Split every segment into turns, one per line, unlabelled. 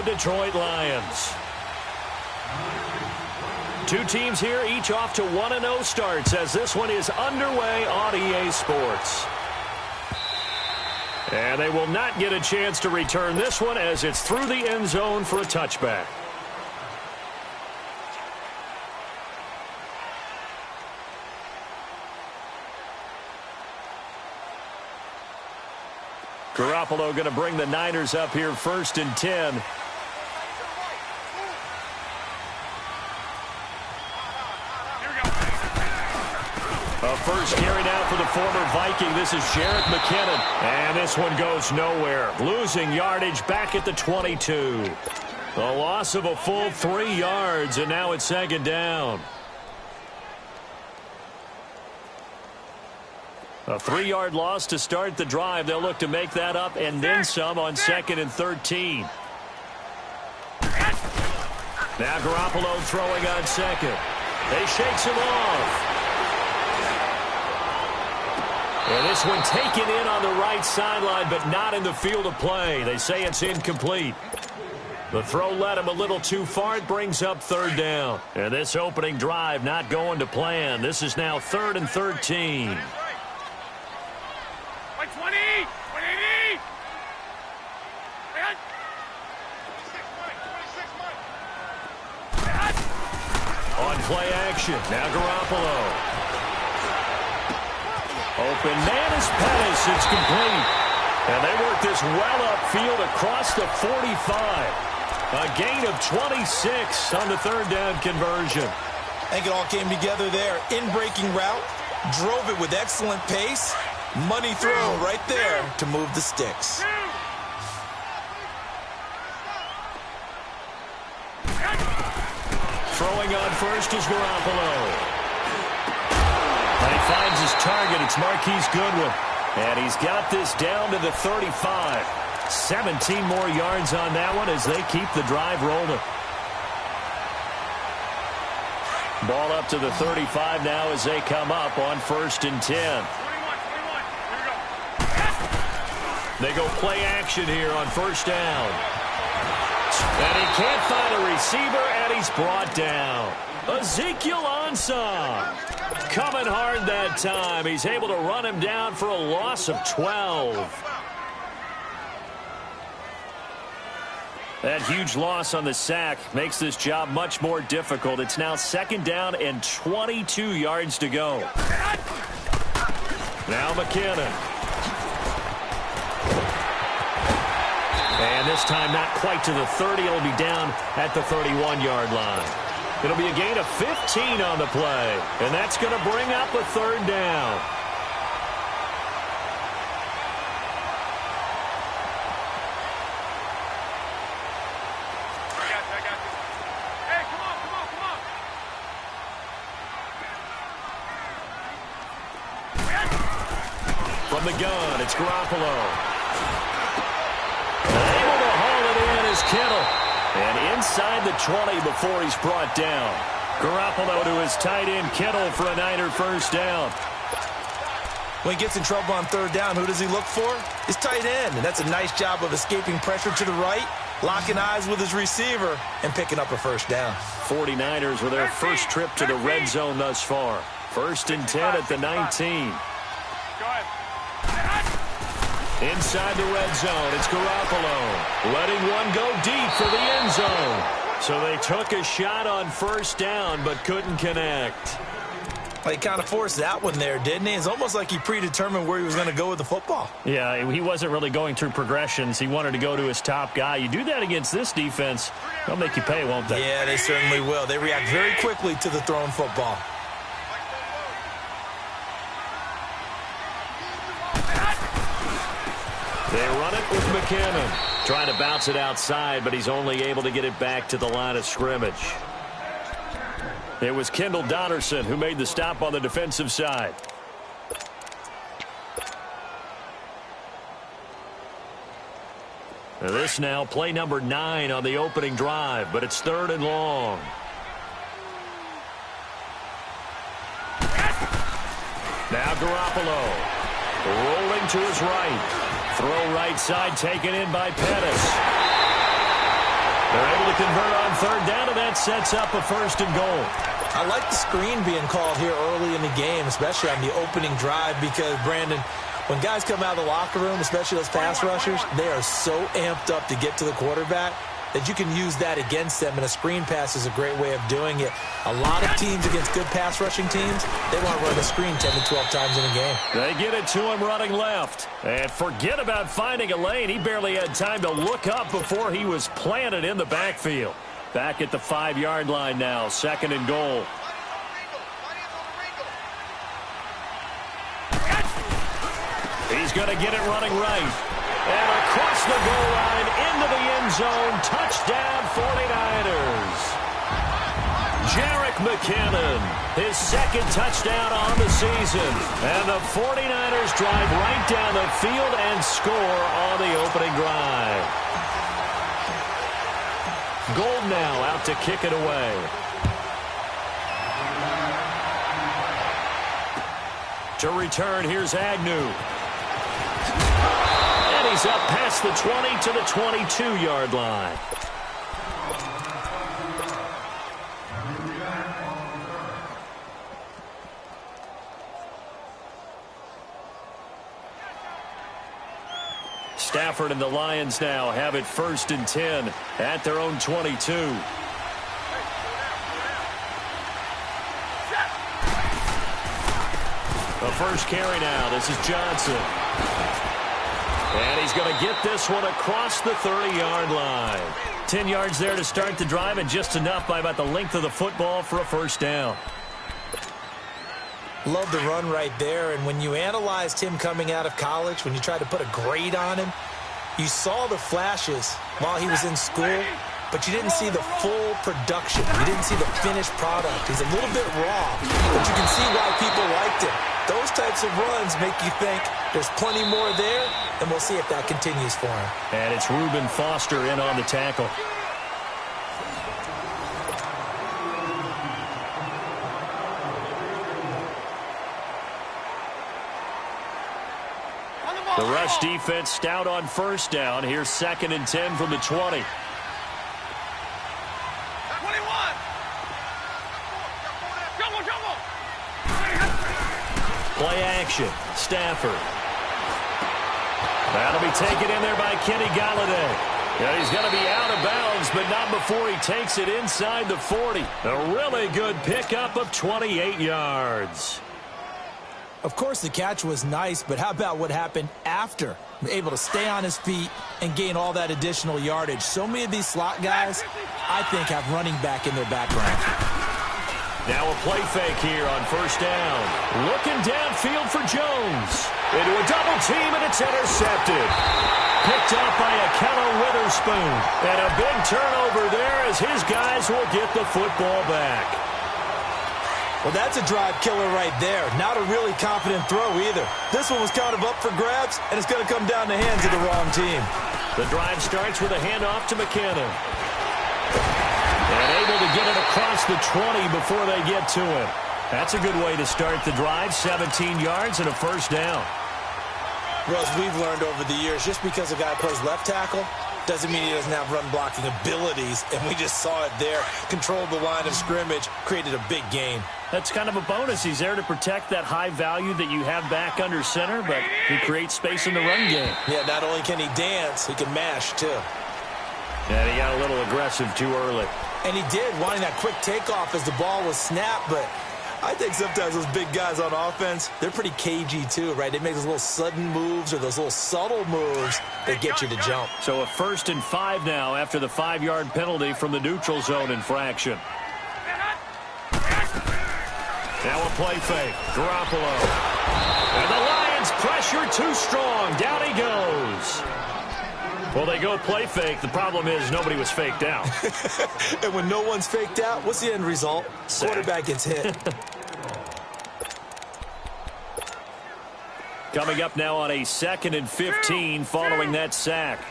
the Detroit Lions. Two teams here, each off to 1-0 starts as this one is underway on EA Sports. And they will not get a chance to return this one as it's through the end zone for a touchback. Garoppolo going to bring the Niners up here 1st and 10. A first carry now for the former Viking. This is Jerick McKinnon. And this one goes nowhere. Losing yardage back at the 22. A loss of a full 3 yards, and now it's 2nd down. A 3-yard loss to start the drive. They'll look to make that up and then some on 2nd and 13. Now Garoppolo throwing on 2nd. They shakes him off. And this one taken in on the right sideline, but not in the field of play. They say it's incomplete. The throw led him a little too far. It brings up 3rd down. And this opening drive not going to plan. This is now 3rd and 13. On play action. Now Garoppolo. Open man is Pettis. It's complete. And they work this well upfield across the 45. A gain of 26 on the 3rd down conversion.
I think it all came together there. In-breaking route. Drove it with excellent pace. Money throw right there to move the sticks.
Throwing on first is Garoppolo. And he finds his target. It's Marquise Goodwin. And he's got this down to the 35. 17 more yards on that one as they keep the drive rolling. Ball up to the 35 now as they come up on 1st and 10. They go play action here on 1st down. And he can't find a receiver, and he's brought down. Ezekiel Ansah coming hard that time. He's able to run him down for a loss of 12. That huge loss on the sack makes this job much more difficult. It's now 2nd down and 22 yards to go. Now McKinnon. And this time not quite to the 30. It'll be down at the 31-yard line. It'll be a gain of 15 on the play. And that's going to bring up a 3rd down. From the gun, it's Garoppolo. Able to haul it in is Kittle. And inside the 20 before he's brought down. Garoppolo to his tight end Kittle for a Niner 1st down.
When he gets in trouble on 3rd down, who does he look for? His tight end. And that's a nice job of escaping pressure to the right, locking eyes with his receiver, and picking up a 1st down.
49ers with their first trip to the red zone thus far. 1st and 10 at the 19. Inside the red zone, it's Garoppolo. Letting one go deep for the end zone. So they took a shot on 1st down, but couldn't connect.
Well, he kind of forced that one there, didn't he? It's almost like he predetermined where he was going to go with the football.
Yeah, he wasn't really going through progressions. He wanted to go to his top guy. You do that against this defense, they'll make you pay, won't they?
Yeah, they certainly will. They react very quickly to the thrown football.
They run it with McKinnon. Trying to bounce it outside, but he's only able to get it back to the line of scrimmage. It was Kendall Donnerson who made the stop on the defensive side. This now play number 9 on the opening drive, but it's 3rd and long. Now Garoppolo rolling to his right. Throw right side taken in by Pettis. to convert on third down, and that sets up a 1st and goal.
I like the screen being called here early in the game, especially on the opening drive, because, Brandon, when guys come out of the locker room, especially those pass rushers, they are so amped up to get to the quarterback that you can use that against them, and a screen pass is a great way of doing it. A lot of teams against good pass rushing teams, they want to run the screen 10 to 12 times in a game.
They get it to him running left. And forget about finding a lane. He barely had time to look up before he was planted in the backfield. Back at the 5-yard line now, 2nd and goal. He's going to get it running right. And across the goal line, into the end zone, touchdown 49ers. Jarek McKinnon, his 2nd touchdown on the season. And the 49ers drive right down the field and score on the opening drive. Gold now out to kick it away. To return, here's Agnew. He's up past the 20 to the 22-yard line. Stafford and the Lions now have it 1st and 10 at their own 22. The first carry now. This is Johnson. And he's going to get this one across the 30-yard line. 10 yards there to start the drive, and just enough by about the length of the football for a 1st down.
Love the run right there, and when you analyzed him coming out of college, when you tried to put a grade on him, you saw the flashes while he was in school, but you didn't see the full production. You didn't see the finished product. He's a little bit raw, but you can see why people liked him. Those types of runs make you think there's plenty more there, and we'll see if that continues for him.
And it's Reuben Foster in on the tackle. The rush defense stout on 1st down. Here's 2nd and 10 from the 20. Play action. Stafford. That'll be taken in there by Kenny Galladay. Yeah, he's going to be out of bounds, but not before he takes it inside the 40. A really good pickup of 28 yards.
Of course, the catch was nice, but how about what happened after? Able to stay on his feet and gain all that additional yardage. So many of these slot guys, I think, have running back in their background.
Now a play fake here on 1st down. Looking downfield for Jones. Into a double team, and it's intercepted. Picked up by Akello Witherspoon. And a big turnover there as his guys will get the football back.
Well, that's a drive killer right there. Not a really confident throw either. This one was kind of up for grabs, and it's going to come down the hands of the wrong team.
The drive starts with a handoff to McKinnon. And able to get it across the 20 before they get to him. That's a good way to start the drive. 17 yards and a 1st down.
Russ, we've learned over the years, just because a guy plays left tackle doesn't mean he doesn't have run-blocking abilities, and we just saw it there. Controlled the line of scrimmage, created a big gain.
That's kind of a bonus. He's there to protect that high value that you have back under center, but he creates space in the run game.
Yeah, not only can he dance, he can mash, too.
And he got a little aggressive too early.
And he did, wanting that quick takeoff as the ball was snapped, but I think sometimes those big guys on offense, they're pretty cagey too, right? They make those little sudden moves or those little subtle moves that get you to jump.
So a 1st and 5 now after the 5-yard penalty from the neutral zone infraction. Now a play fake. Garoppolo. And the Lions pressure too strong. Down he goes. Well, they go play fake. The problem is nobody was faked out.
And when no one's faked out, what's the end result?
Sack.
Quarterback gets hit.
Coming up now on a 2nd and 15 following that sack.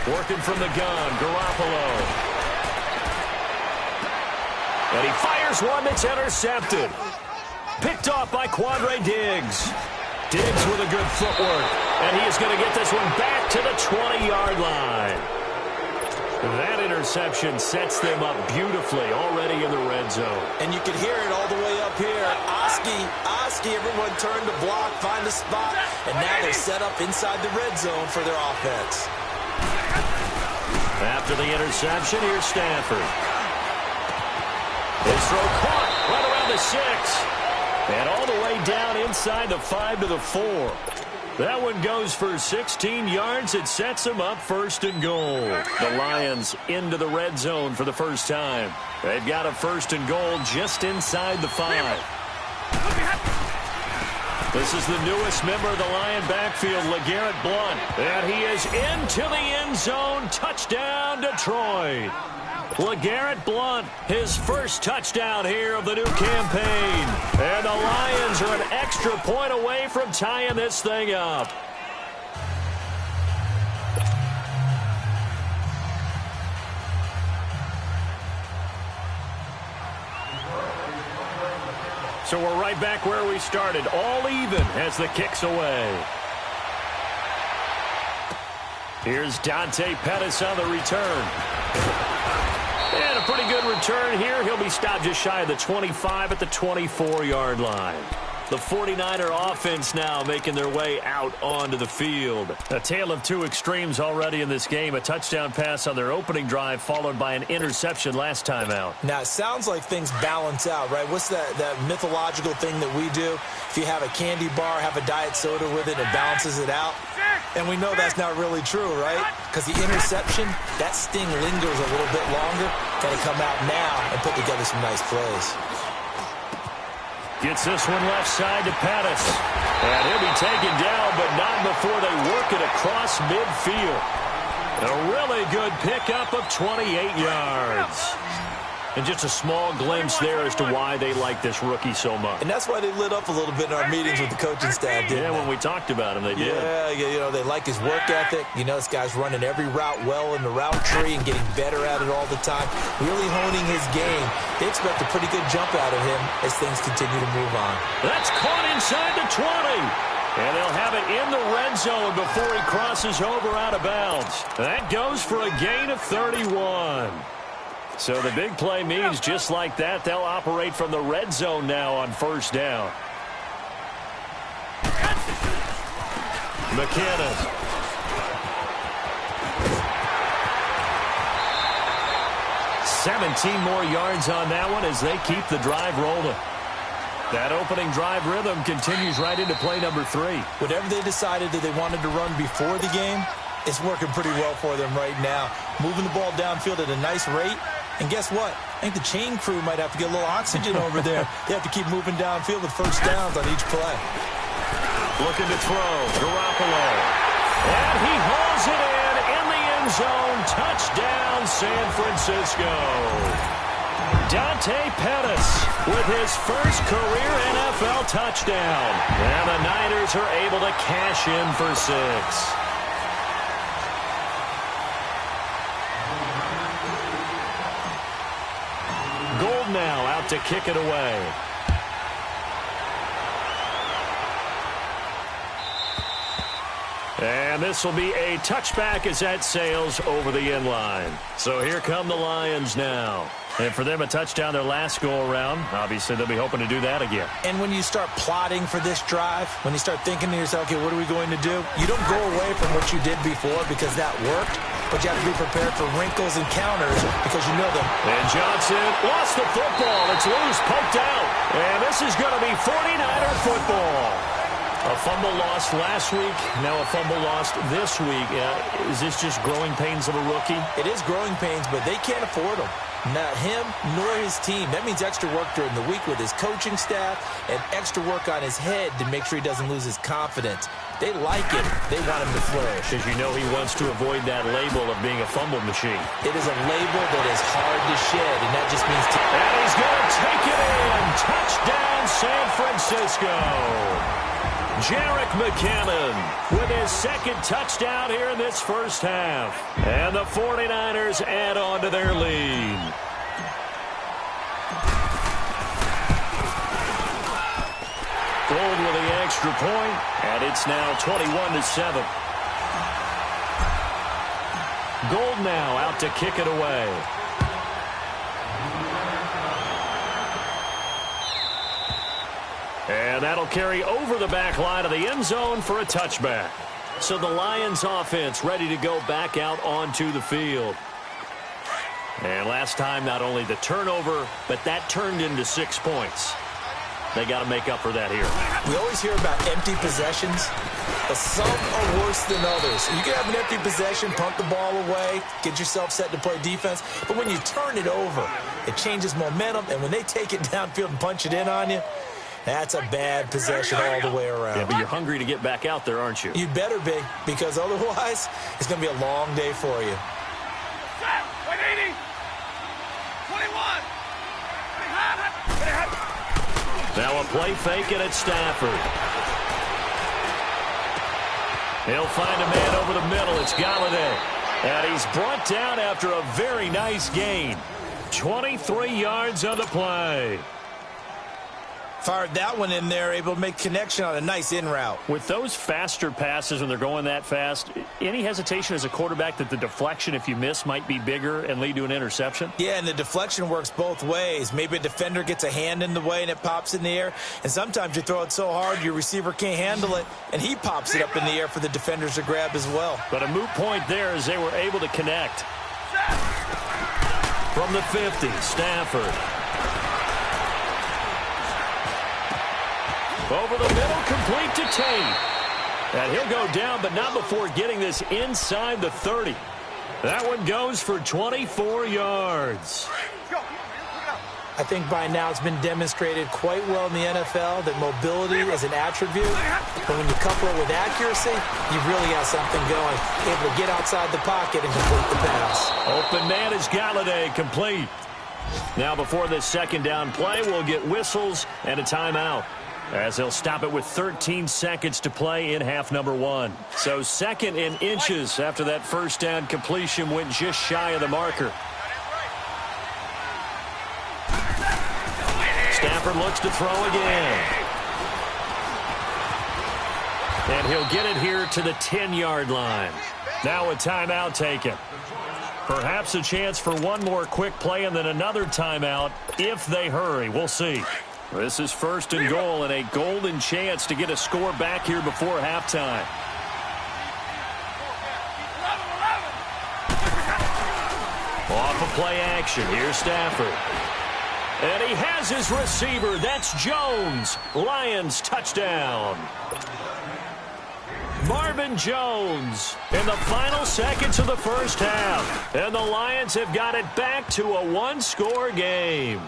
Working from the gun, Garoppolo. And he fires one that's intercepted. Picked off by Quandre Diggs. Diggs with a good footwork. And he is going to get this one back to the 20-yard line. That interception sets them up beautifully already in the red zone.
And you can hear it all the way up here. Oski, everyone turned to block, find a spot, and now they're set up inside the red zone for their offense.
After the interception, here's Stafford. His throw caught right around the 6. And all the way down inside the 5 to the 4. That one goes for 16 yards. It sets them up 1st and goal. The Lions into the red zone for the first time. They've got a 1st and goal just inside the 5. This is the newest member of the Lion backfield, LeGarrette Blount. And he is into the end zone. Touchdown, Detroit. LeGarrette Blount, his first touchdown here of the new campaign. And the Lions are an extra point away from tying this thing up. So we're right back where we started, all even as the kick's away. Here's Dante Pettis on the return. And a pretty good return here. He'll be stopped just shy of the 25 at the 24-yard line. The 49er offense now making their way out onto the field. A tale of two extremes already in this game. A touchdown pass on their opening drive followed by an interception last time out.
Now, it sounds like things balance out, right? What's that mythological thing that we do? If you have a candy bar, have a diet soda with it, it balances it out. And we know that's not really true, right? Because the interception, that sting lingers a little bit longer. Got to come out now and put together some nice plays.
Gets this one left side to Pettis. And he'll be taken down, but not before they work it across midfield. A really good pickup of 28 yards. And just a small glimpse there as to why they like this rookie so much.
And that's why they lit up a little bit in our meetings with the coaching staff, didn't they?
Yeah, when we talked about him, they did.
Yeah, you know, they like his work ethic. You know, this guy's running every route well in the route tree and getting better at it all the time. Really honing his game. They expect a pretty good jump out of him as things continue to move on.
That's caught inside the 20. And they'll have it in the red zone before he crosses over out of bounds. That goes for a gain of 31. So the big play means just like that, they'll operate from the red zone now on 1st down. McKinnon. $17 more yards on that one as they keep the drive rolling. That opening drive rhythm continues right into play number 3.
Whatever they decided that they wanted to run before the game, it's working pretty well for them right now. Moving the ball downfield at a nice rate. And guess what? I think the chain crew might have to get a little oxygen over there. They have to keep moving downfield with 1st downs on each play.
Looking to throw. Garoppolo. And he hauls it in the end zone. Touchdown, San Francisco. Dante Pettis with his first career NFL touchdown. And the Niners are able to cash in for 6. Now out to kick it away. And this will be a touchback as that sails over the end line. So here come the Lions now. And for them, a touchdown their last go-around. Obviously, they'll be hoping to do that again.
And when you start plotting for this drive, when you start thinking to yourself, okay, what are we going to do? You don't go away from what you did before because that worked. But you have to be prepared for wrinkles and counters because you know them.
And Johnson lost the football. It's loose, poked out. And this is going to be 49er football. A fumble lost last week, now a fumble lost this week. Is this just growing pains of a rookie?
It is growing pains, but they can't afford them. Not him nor his team. That means extra work during the week with his coaching staff and extra work on his head to make sure he doesn't lose his confidence. They like him. They want him to flourish.
Because you know he wants to avoid that label of being a fumble machine.
It is a label that is hard to shed, and that just means...
And he's going to take it in. Touchdown, San Francisco. Jerick McKinnon with his second touchdown here in this first half. And the 49ers add on to their lead. Gold with the extra point, and it's now 21-7. Gold now out to kick it away. And that'll carry over the back line of the end zone for a touchback. So the Lions offense ready to go back out onto the field. And last time, not only the turnover, but that turned into 6 points. They got to make up for that here.
We always hear about empty possessions, but some are worse than others. You can have an empty possession, punt the ball away, get yourself set to play defense, but when you turn it over, it changes momentum, and when they take it downfield and punch it in on you, that's a bad possession all the way around.
Yeah, but you're hungry to get back out there, aren't you?
You'd better be, because otherwise, it's going to be a long day for you.
180. 21.
Now a play fake it at Stafford. He'll find a man over the middle. It's Galladay. And he's brought down after a very nice gain. 23 yards on the play.
Fired that one in there, able to make connection on a nice in route.
With those faster passes when they're going that fast, any hesitation as a quarterback that the deflection, if you miss, might be bigger and lead to an interception?
Yeah, and the deflection works both ways. Maybe a defender gets a hand in the way and it pops in the air. And sometimes you throw it so hard your receiver can't handle it, and he pops it up in the air for the defenders to grab as well.
But a moot point there as they were able to connect. From the 50, Stafford. Over the middle, complete to Tate. And he'll go down, but not before getting this inside the 30. That one goes for 24 yards.
I think by now it's been demonstrated quite well in the NFL that mobility is an attribute. But when you couple it with accuracy, you've really got something going. Able to get outside the pocket and complete the pass.
Open man is Galladay, complete. Now before this second down play, we'll get whistles and a timeout, as they'll stop it with 13 seconds to play in half number 1. So second in inches after that first down completion went just shy of the marker. Stafford looks to throw again. And he'll get it here to the 10-yard line. Now a timeout taken. Perhaps a chance for one more quick play and then another timeout if they hurry. We'll see. This is first and goal and a golden chance to get a score back here before halftime. Off of play action. Here's Stafford. And he has his receiver. That's Jones. Lions touchdown. Marvin Jones in the final seconds of the first half. And the Lions have got it back to a one-score game.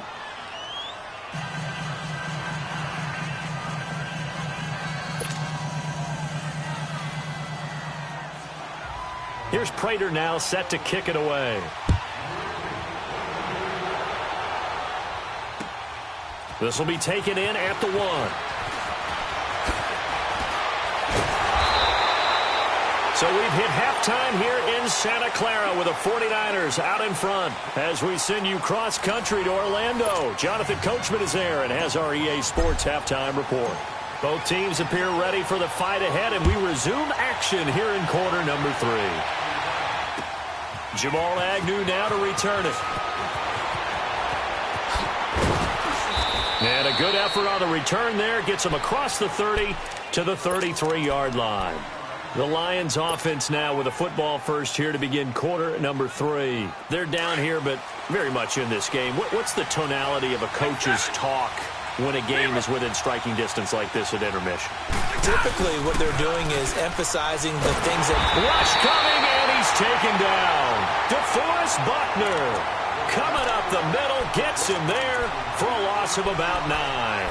Here's Prater now set to kick it away. This will be taken in at the 1. So we've hit halftime here in Santa Clara with the 49ers out in front as we send you cross-country to Orlando. Jonathan Coachman is there and has our EA Sports halftime report. Both teams appear ready for the fight ahead, and we resume action here in quarter number 3. Jamal Agnew now to return it. And a good effort on the return there. Gets him across the 30 to the 33-yard line. The Lions offense now with a football first here to begin quarter number 3. They're down here, but very much in this game. What's the tonality of a coach's talk when a game is within striking distance like this at intermission?
Typically, what they're doing is emphasizing the things that...
Rush coming, and he's taken down. DeForest Buckner coming up the middle, gets him there for a loss of about 9.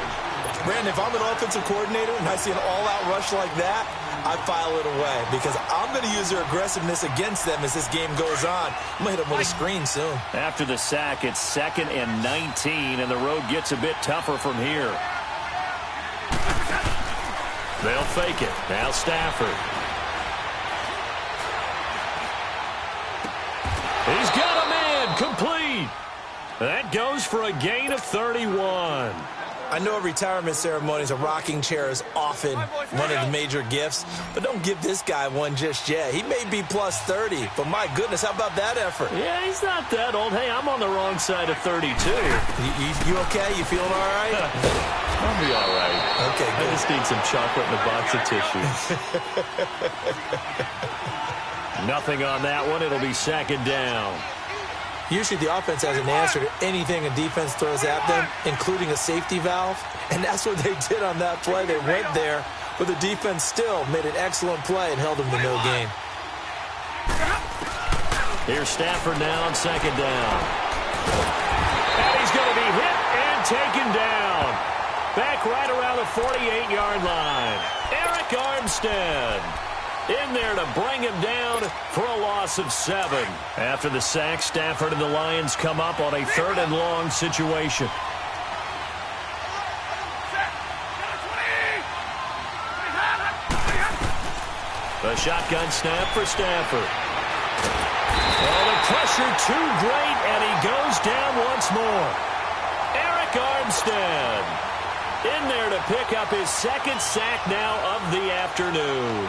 Brandon, if I'm an offensive coordinator and I see an all-out rush like that, I file it away because I'm going to use their aggressiveness against them as this game goes on. I'm going to hit them with a screen soon.
After the sack, it's 2nd and 19, and the road gets a bit tougher from here. They'll fake it. Now Stafford. He's got a man complete. That goes for a gain of 31.
I know at retirement ceremonies, a rocking chair is often one of the major gifts, but don't give this guy one just yet. He may be plus 30, but my goodness, how about that effort?
Yeah, he's not that old. Hey, I'm on the wrong side of 32.
You okay? You feeling all right?
I'll be all right.
Okay, good.
I just need some chocolate and a box of tissues. Nothing on that one. It'll be second down.
Usually the offense has an answer to anything a defense throws at them, including a safety valve. And that's what they did on that play. They went there, but the defense still made an excellent play and held them to no gain.
Here's Stafford now on second down. And he's going to be hit and taken down. Back right around the 48-yard line. Eric Armstead in there to bring him down for a loss of 7. After the sack, Stafford and the Lions come up on a 3rd and long situation. The shotgun snap for Stafford. Oh, the pressure too great, and he goes down once more. Eric Armstead in there to pick up his 2nd sack now of the afternoon.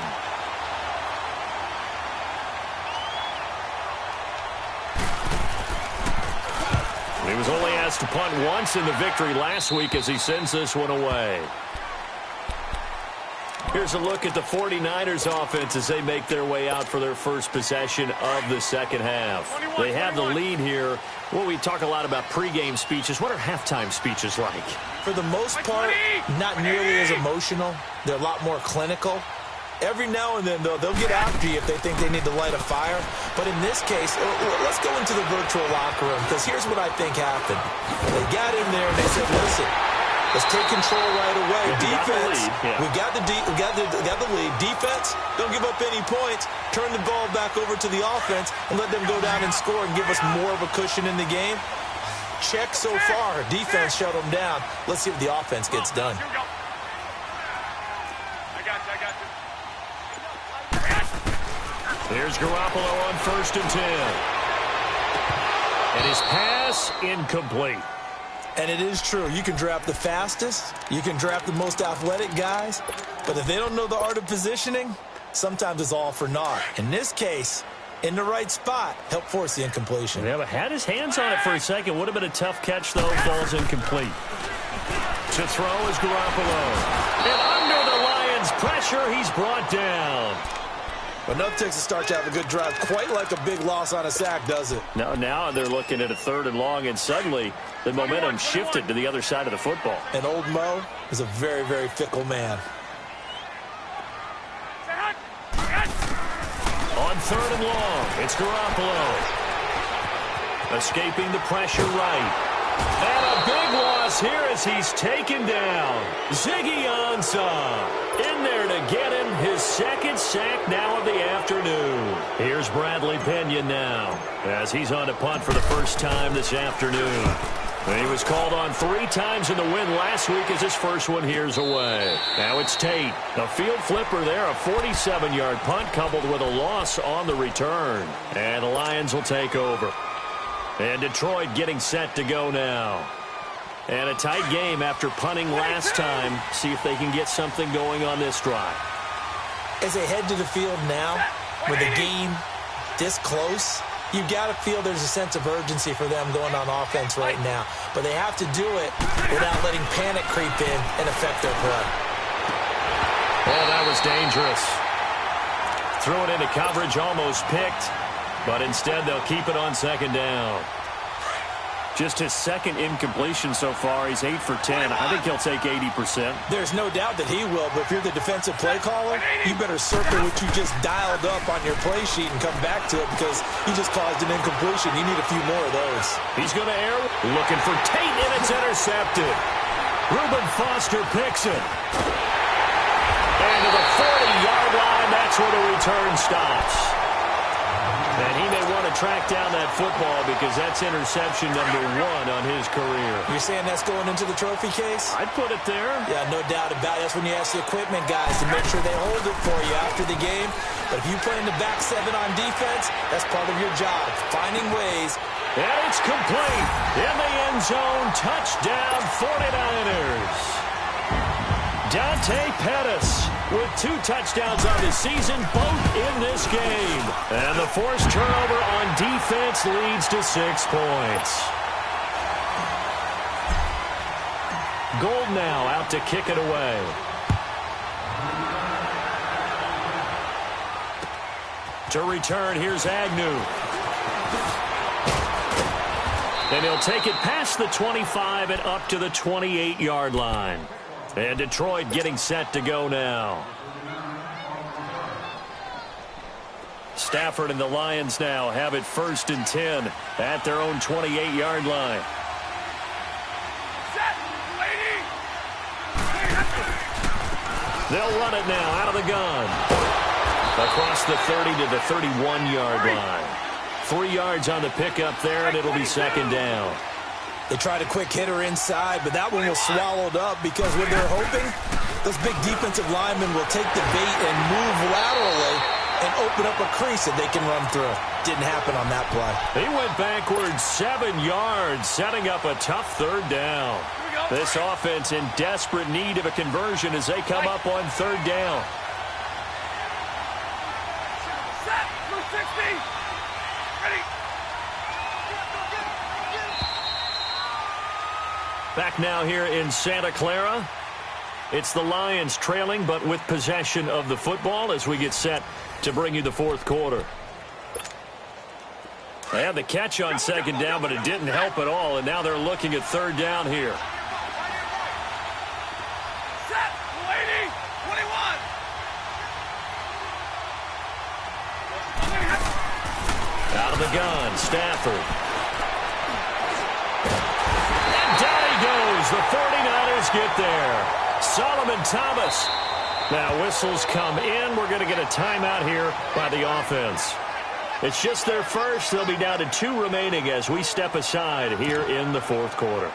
He was only asked to punt once in the victory last week as he sends this one away. Here's a look at the 49ers offense as they make their way out for their first possession of the second half. They have the lead here. Well, we talk a lot about pregame speeches. What are halftime speeches like?
For the most part, not nearly as emotional. They're a lot more clinical. Every now and then, though, they'll get after you if they think they need to light a fire. But in this case, let's go into the virtual locker room, because here's what I think happened. They got in there and they said, listen, let's take control right away. Defense, we got the lead. Defense, don't give up any points. Turn the ball back over to the offense and let them go down and score and give us more of a cushion in the game. Check so far. Defense shut them down. Let's see what the offense gets done.
Here's Garoppolo on 1st and 10. And his pass incomplete.
And it is true. You can draft the fastest. You can draft the most athletic guys. But if they don't know the art of positioning, sometimes it's all for naught. In this case, in the right spot, help force the incompletion.
Yeah, but had his hands on it for a second. Would have been a tough catch, though. Ball's incomplete. To throw is Garoppolo. And under the Lions' pressure, he's brought down.
But nothing takes a start to have a good drive. Quite like a big loss on a sack, does it?
No, now they're looking at a 3rd and long, and suddenly the momentum shifted to the other side of the football.
And old Mo is a very, very fickle man.
On 3rd and long, it's Garoppolo. Escaping the pressure right. And a big loss here as he's taken down. Ziggy Ansah in there to get him his 2nd sack now of the afternoon. Here's Bradley Pinion now as he's on to punt for the first time this afternoon. He was called on 3 times in the win last week as his first one here's away. Now it's Tate. A field flipper there, a 47-yard punt coupled with a loss on the return. And the Lions will take over. And Detroit getting set to go now. And a tight game after punting last time. See if they can get something going on this drive.
As they head to the field now, with the game this close, you've got to feel there's a sense of urgency for them going on offense right now. But they have to do it without letting panic creep in and affect their play.
Oh, that was dangerous. Threw it into coverage, almost picked. But instead, they'll keep it on 2nd down. Just his 2nd incompletion so far. He's 8 for 10. I think he'll take 80%.
There's no doubt that he will, but if you're the defensive play caller, you better circle what you just dialed up on your play sheet and come back to it because he just caused an incompletion. You need a few more of those.
He's going to air. Looking for Tate, and it's intercepted. Reuben Foster picks it. And to the 40-yard line, that's where the return stops. And he may want to track down that football because that's interception number 1 on his career.
You're saying that's going into the trophy case?
I'd put it there.
Yeah, no doubt about it. That's when you ask the equipment guys to make sure they hold it for you after the game. But if you play in the back 7 on defense, that's part of your job, finding ways
And it's complete. In the end zone, touchdown 49ers. Dante Pettis with 2 touchdowns on the season, both in this game. And the forced turnover on defense leads to 6 points. Gold now out to kick it away. To return, here's Agnew. And he'll take it past the 25 and up to the 28-yard line. And Detroit getting set to go now. Stafford and the Lions now have it 1st and 10 at their own 28-yard line. They'll run it now out of the gun. Across the 30 to the 31-yard line. 3 yards on the pickup there, and it'll be 2nd down.
They tried a quick hitter inside, but that one was swallowed up because what they're hoping, those big defensive linemen will take the bait and move laterally and open up a crease that they can run through. Didn't happen on that play.
He went backwards 7 yards, setting up a tough 3rd down. This offense in desperate need of a conversion as they come up on 3rd down.
Set, 260. Ready.
Back now here in Santa Clara. It's the Lions trailing, but with possession of the football as we get set to bring you the 4th quarter. They had the catch on 2nd down, but it didn't help at all, and now they're looking at 3rd down here.
Set, 280, 21.
Out of the gun, Stafford. And down he goes. The 49ers get there. Solomon Thomas. Now whistles come in. We're going to get a timeout here by the offense. It's just their first. They'll be down to 2 remaining as we step aside here in the 4th quarter.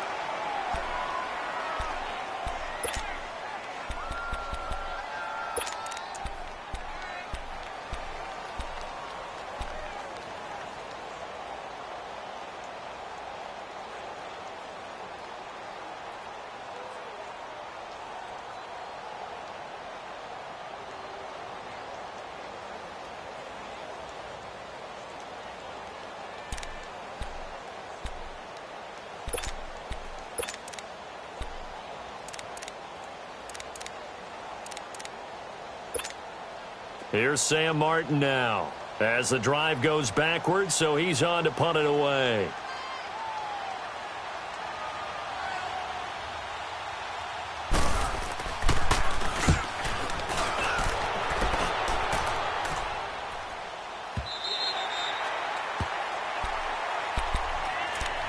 Here's Sam Martin now as the drive goes backwards, so he's on to punt it away.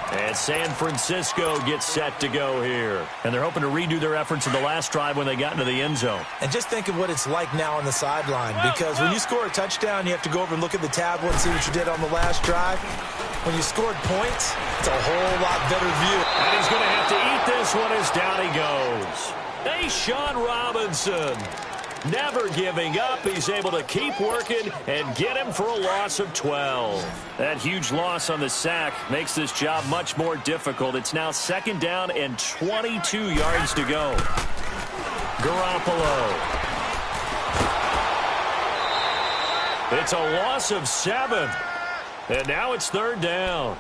And San Francisco gets set to go here. And they're hoping to redo their efforts in the last drive when they got into the end zone.
And just think of what it's like now on the sideline, because when you score a touchdown, you have to go over and look at the tablet and see what you did on the last drive. When you scored points, it's a whole lot better view.
And he's going to have to eat this one as down he goes. Hey, Sean Robinson. Never giving up. He's able to keep working and get him for a loss of 12. That huge loss on the sack makes this job much more difficult. It's now 2nd down and 22 yards to go. Garoppolo. It's a loss of 7. And now it's 3rd down.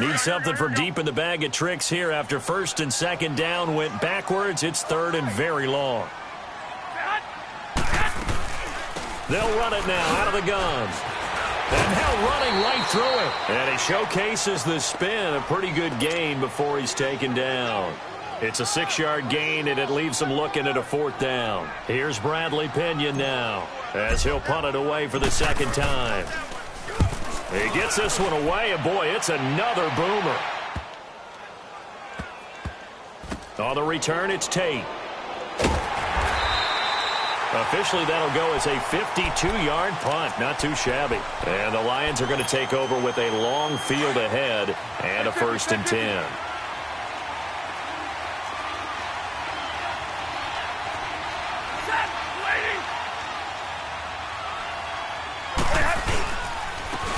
Need something from deep in the bag of tricks here after 1st and 2nd down went backwards. It's 3rd and very long. They'll run it now out of the gun. And now running right through it. And he showcases the spin. A pretty good gain before he's taken down. It's a 6-yard gain, and it leaves him looking at a 4th down. Here's Bradley Pinion now as he'll punt it away for the 2nd time. He gets this one away, and boy, it's another boomer. On the return, it's Tate. Officially, that'll go as a 52-yard punt. Not too shabby. And the Lions are going to take over with a long field ahead and a 1st and 10.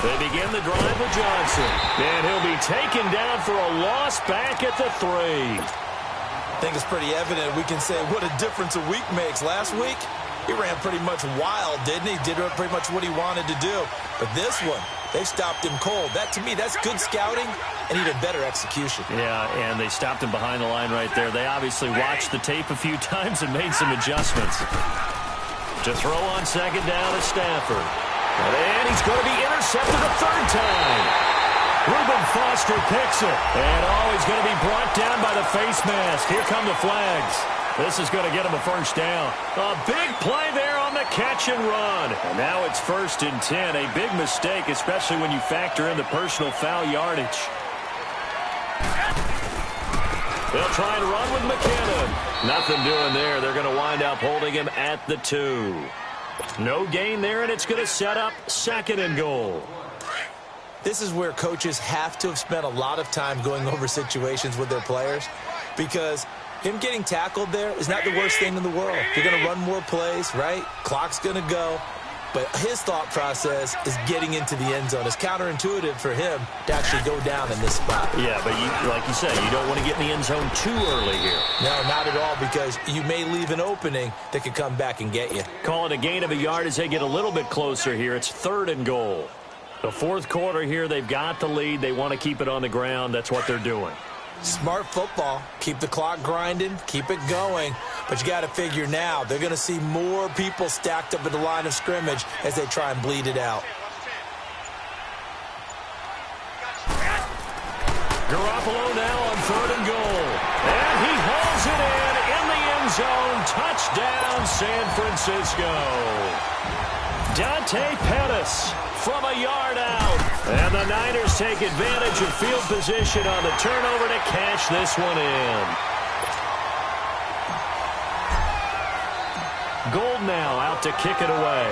They begin the drive with Johnson. And he'll be taken down for a loss back at the 3.
I think it's pretty evident we can say what a difference a week makes. Last week, he ran pretty much wild, didn't he? Did pretty much what he wanted to do. But this one, they stopped him cold. That, to me, that's good scouting and even better execution.
Yeah, and they stopped him behind the line right there. They obviously watched the tape a few times and made some adjustments. To throw on 2nd down is Stafford. And he's going to be intercepted a 3rd time. Reuben Foster picks it. And, he's going to be brought down by the face mask. Here come the flags. This is going to get him a 1st down. A big play there on the catch and run. And now it's 1st and 10. A big mistake, especially when you factor in the personal foul yardage. They'll try and run with McKinnon. Nothing doing there. They're going to wind up holding him at the 2. No gain there, and it's going to set up 2nd and goal.
This is where coaches have to have spent a lot of time going over situations with their players, because him getting tackled there is not the worst thing in the world. You're going to run more plays, right? Clock's going to go. But his thought process is getting into the end zone. It's counterintuitive for him to actually go down in this spot.
Yeah, but like you said, you don't want to get in the end zone too early here.
No, not at all, because you may leave an opening that could come back and get you.
Call it a gain of a yard as they get a little bit closer here. It's 3rd and goal. The 4th quarter here, they've got the lead. They want to keep it on the ground. That's what they're doing.
Smart football. Keep the clock grinding. Keep it going. But you got to figure now, they're going to see more people stacked up at the line of scrimmage as they try and bleed it out.
Garoppolo now on 3rd and goal. And he hauls it in the end zone. Touchdown, San Francisco. Dante Pettis from a yard out. And the Niners take advantage of field position on the turnover to cash this one in. Gold now out to kick it away.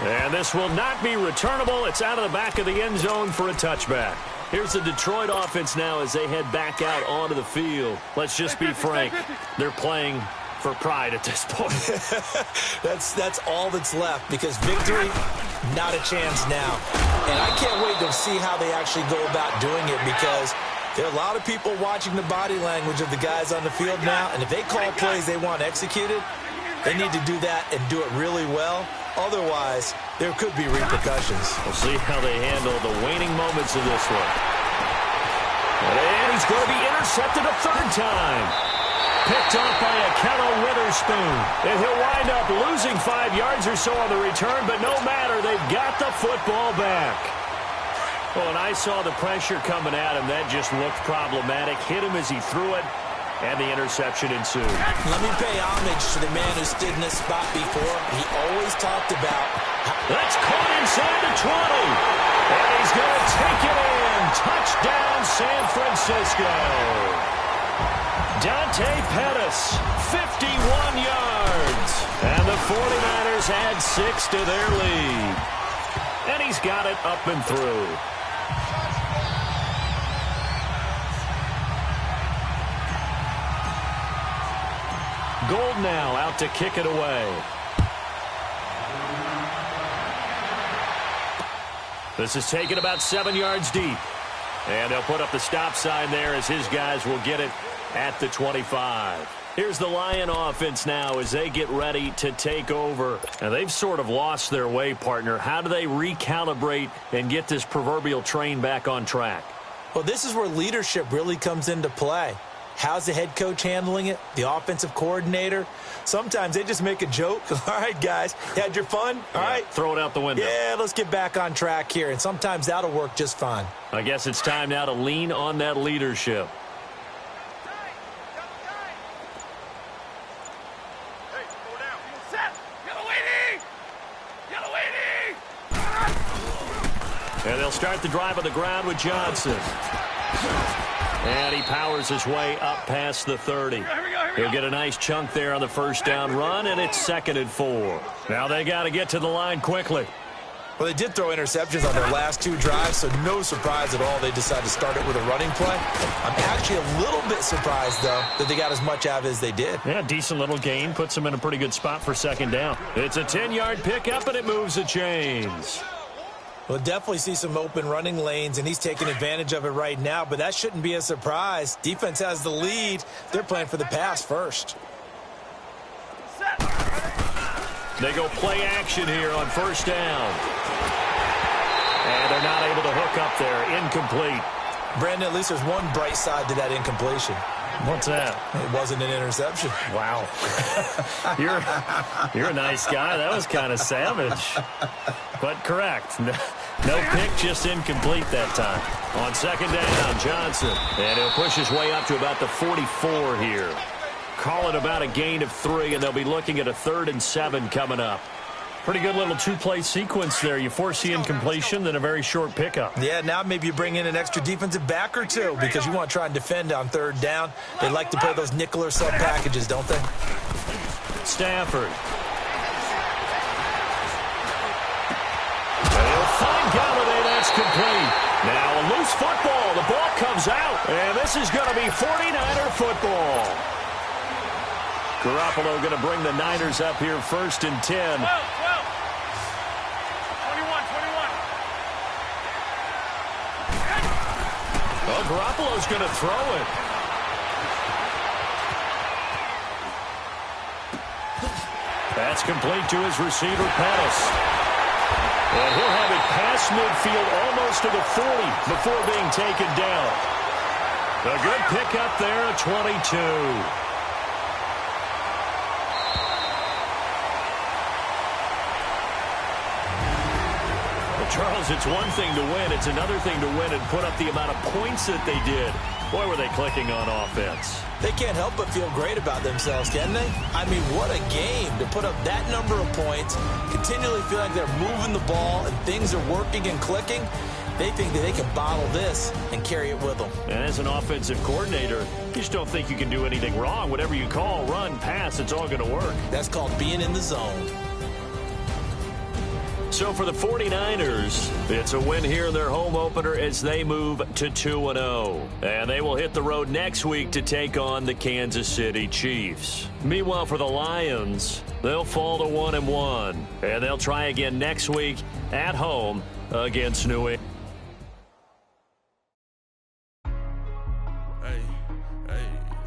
And this will not be returnable. It's out of the back of the end zone for a touchback. Here's the Detroit offense now as they head back out onto the field. Let's just be frank. They're playing for pride at this point.
That's all that's left, because victory, not a chance now. And I can't wait to see how they actually go about doing it, because there are a lot of people watching the body language of the guys on the field now, and if they call plays they want executed, they need to do that and do it really well. Otherwise, there could be repercussions.
We'll see how they handle the waning moments of this one. And he's going to be intercepted a 3rd time. Picked off by a Kello Witherspoon. And he'll wind up losing 5 yards or so on the return, but no matter, they've got the football back. Well, and I saw the pressure coming at him. That just looked problematic. Hit him as he threw it, and the interception ensued.
Let me pay homage to the man who stood in this spot before. He always talked about...
That's caught inside the 20. And he's going to take it in. Touchdown, San Francisco. Dante Pettis, 51 yards. And the 49ers add 6 to their lead. And he's got it up and through. Gold now out to kick it away. This is taken about 7 yards deep. And they'll put up the stop sign there as his guys will get it at the 25. Here's the Lion offense now as they get ready to take over. And they've sort of lost their way, partner. How do they recalibrate and get this proverbial train back on track?
Well, this is where leadership really comes into play. How's the head coach handling it? The offensive coordinator? Sometimes they just make a joke. All right, guys, had your fun? All right.
Throw it out the window.
Yeah, let's get back on track here. And sometimes that'll work just fine.
I guess it's time now to lean on that leadership. And they'll start the drive on the ground with Johnson. And he powers his way up past the 30.
Here we go.
He'll get a nice chunk there on the first down run, and it's 2nd and 4. Now they got to get to the line quickly.
Well, they did throw interceptions on their last 2 drives, so no surprise at all they decided to start it with a running play. I'm actually a little bit surprised, though, that they got as much out of it as they did.
Yeah, decent little gain. Puts them in a pretty good spot for 2nd down. It's a 10-yard pickup, and it moves the chains.
We'll definitely see some open running lanes, and he's taking advantage of it right now, but that shouldn't be a surprise. Defense has the lead. They're playing for the pass first.
They go play action here on first down. And they're not able to hook up there. Incomplete.
Brandon, at least there's one bright side to that incompletion.
What's that?
It wasn't an interception.
Wow. You're a nice guy. That was kind of savage. But correct. No pick, just incomplete that time. On 2nd down, Johnson. And he'll push his way up to about the 44 here. Call it about a gain of 3, and they'll be looking at a 3rd and 7 coming up. Pretty good little 2-play sequence there. You force the incompletion, then a very short pickup.
Yeah, now maybe you bring in an extra defensive back or 2 because you want to try and defend on 3rd down. They like to play those nickel or sub packages, don't they?
Stafford. They'll find Galladay. That's complete. Now a loose football. The ball comes out, and this is going to be 49er football. Garoppolo going to bring the Niners up here 1st and 10.
12. 21.
Well, Garoppolo's going to throw it. That's complete to his receiver, Pettis. And he'll have it past midfield almost to the 40 before being taken down. A good pickup there at 22. Charles, it's one thing to win. It's another thing to win and put up the amount of points that they did. Boy, were they clicking on offense.
They can't help but feel great about themselves, can they? I mean, what a game to put up that number of points, continually feel like they're moving the ball and things are working and clicking. They think that they can bottle this and carry it with them.
And as an offensive coordinator, you just don't think you can do anything wrong. Whatever you call, run, pass, it's all going to work.
That's called being in the zone.
So for the 49ers, it's a win here in their home opener as they move to 2-0. And they will hit the road next week to take on the Kansas City Chiefs. Meanwhile, for the Lions, they'll fall to 1-1. And they'll try again next week at home against New England.
Hey,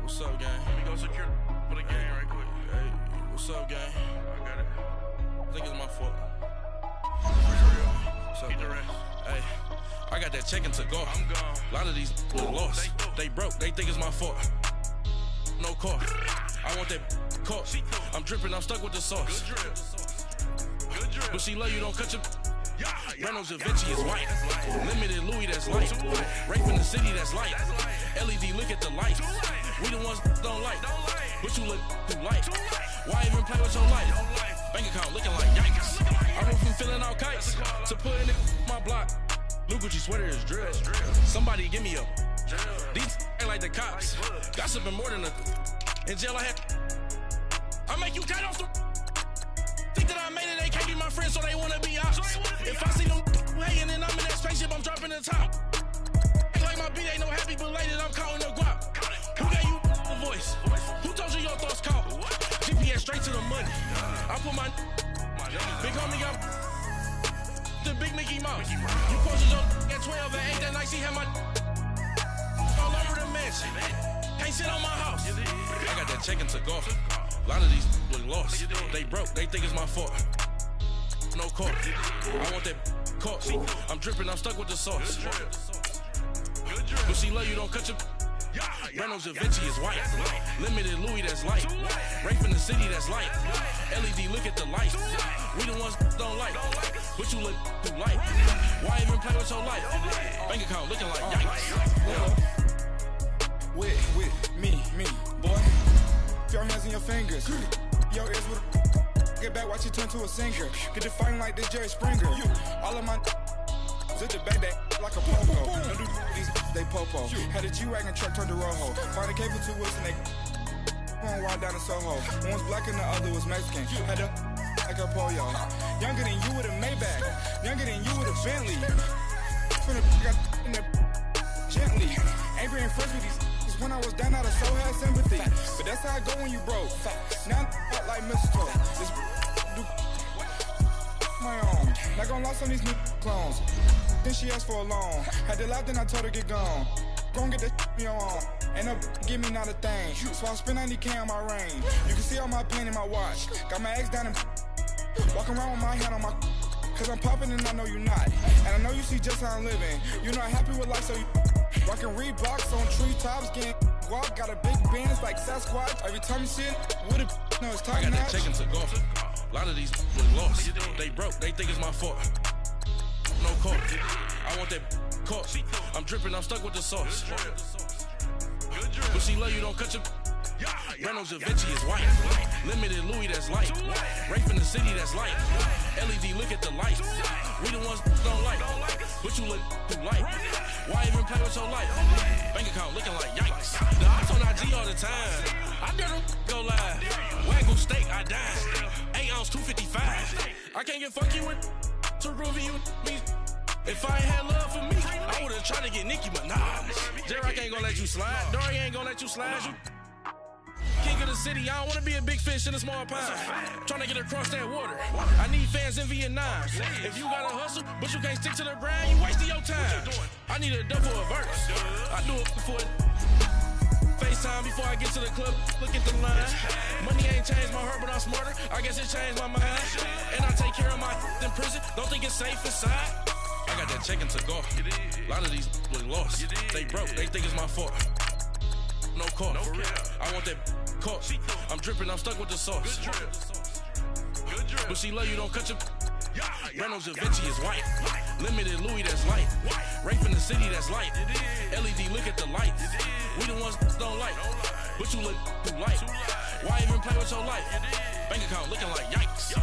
what's up, gang? Let me go secure for the game right quick. Hey, what's up, gang? I got it. I think it's my fault. What's up, hey, I got that check to go. I'm gone. A lot of these lost. They broke. They think it's my fault. No car. I want that car. I'm dripping. I'm stuck with the sauce. Good drip. But she love you. Don't cut your. Reynolds Da Vinci is white. Limited Louis, that's light. Rape in the city, that's light. LED, look at the light. We the ones don't like. But you look too light. Why even play with your life? Bank account looking like yikes. I went from filling out kites to putting it in my block. Blue Gucci sweater is drill. Somebody give me a. These ain't like the cops. Gossiping more than a. In jail I had. I make you cut off the. Think that I made it, they can't be my friends, so they wanna be ops. If I see them hanging and I'm in that spaceship, I'm dropping the top. Act like my beat ain't no happy belated, I'm counting the guap. Who gave you the voice? Who told you your thoughts count? GPS straight to the money. I put my big homie got the big Mickey Mouse. You posted your at 12 and 8 that night, she had my all over the mansion. Can't sit on my house. I got that check-in to go. A lot of these look lost. They broke. They think it's my fault. No car. I want that car. I'm dripping. I'm stuck with the sauce. But she love you. Don't cut your. Reynolds Da Vinci is white. Limited Louis, that's light. Rape in the city, that's light. LED, look at the light. We the ones don't like. But you look too light. Why even play with your life? Bank account looking like yikes.
With me, boy. Your hands in your fingers. Your ears with get back, watch you turn to a singer. Get to fighting like this Jerry Springer. All of my Took the back that like a popo. Don't do these, they popo. Had a G-Wagon truck turned to Rojo. Find a cable 2 wheels and they going wild down in Soho. One was black and the other was Mexican. Had a like a pollo. Younger than you with a Maybach. Younger than you with a Bentley. From the got in the gently. Angry and friends with these when I was down out of so had sympathy. But that's how I go when you broke. Now I'm like mistletoe. This do my own. Not gonna lost on these new clones. Then she asked for a loan. Had to laugh, then I told her get gone. Gon' get that me on. Ain't no give me not a thing. So I spend 90K on my range. You can see all my pain in my watch. Got my ex down and walking around with my hand on my. Cause I'm popping and I know you not. And I know you see just how I'm living. You're not happy with life, so you rockin' Reeboks on treetops, getting walk. Got a big bands like Sasquatch. Every time you see it, with a no, it's time.
I got that chicken to go. A lot of these was lost. They broke, they think it's my fault. No court. I want that court. I'm dripping, I'm stuck with the sauce. But she love you, don't cut your. Reynolds Da Vinci is white. Limited Louis, that's light. Rape in the city, that's light. LED, look at the light. We the ones don't like. But you look too light. Why even play with your life? Bank account looking like yikes. The ops on IG all the time. I dare them go live. Wagyu steak, I dine. 8 ounce, 255. I can't get funky with to groovy you me. If I ain't had love for me, I would've tried to get Nicki Minaj. J-Rock ain't gonna let you slide. Dory ain't gonna let you slide. You king of the city, I don't wanna be a big fish in a small pond. Tryna get across that water. I need fans in Vietnam. If you gotta hustle, but you can't stick to the grind, you wasting your time. I need a double a verse. I do it before FaceTime before I get to the club. Look at the line. Money ain't changed my heart, but I'm smarter. I guess it changed my mind. And I take care of my in prison. Don't think it's safe inside. I got that chicken to go. A lot of these was lost. They broke, they think it's my fault. No court. I want that court. I'm dripping, I'm stuck with the sauce. But she love you, don't cut your. Reynolds Da Vinci is white. Limited Louis, that's light. Rape in the city, that's light. LED, look at the light. We the ones don't like. But you look too light. Why even play with your life? Bank account looking like yikes.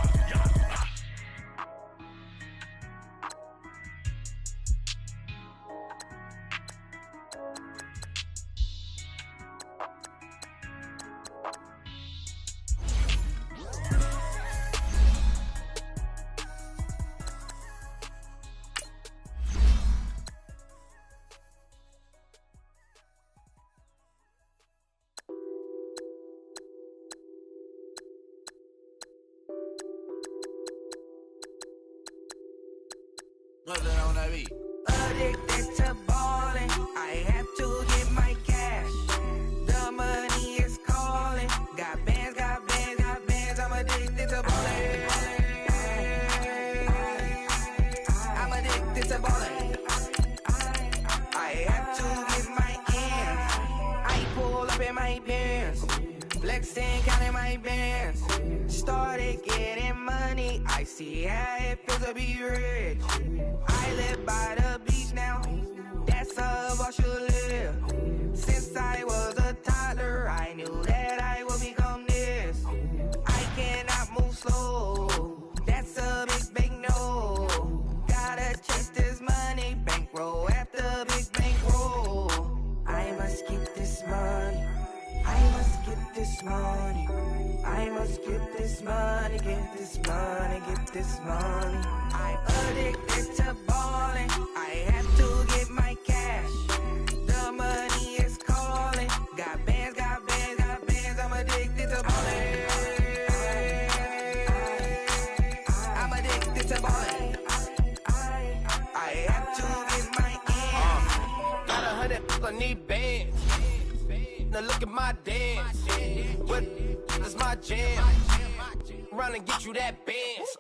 Addicted to ballin', I have to get my cash. The money is calling. Got bands, got bands, got bands. I'm addicted to ballin'. I'm addicted to ballin'. I have to get my ends. I pull up in my pants, flexing, counting my bands. Started getting money. I see how it feels to be rich. I live by the beach now, that's how I should live. Since I was a toddler, I knew that I would become this. I cannot move slow, that's a big no. Gotta chase this money, bankroll after big bankroll. I must get this money, I must get this money. I must get this money, get this money, get this money. I'm addicted to ballin', I have to get my cash. The money is calling. Got bands, got bands, got bands. I'm addicted to ballin'. I'm addicted to ballin'. I have to get my ends. Got 100, I need bands. Now look at my dance. What is my jam? Run and get you that bands.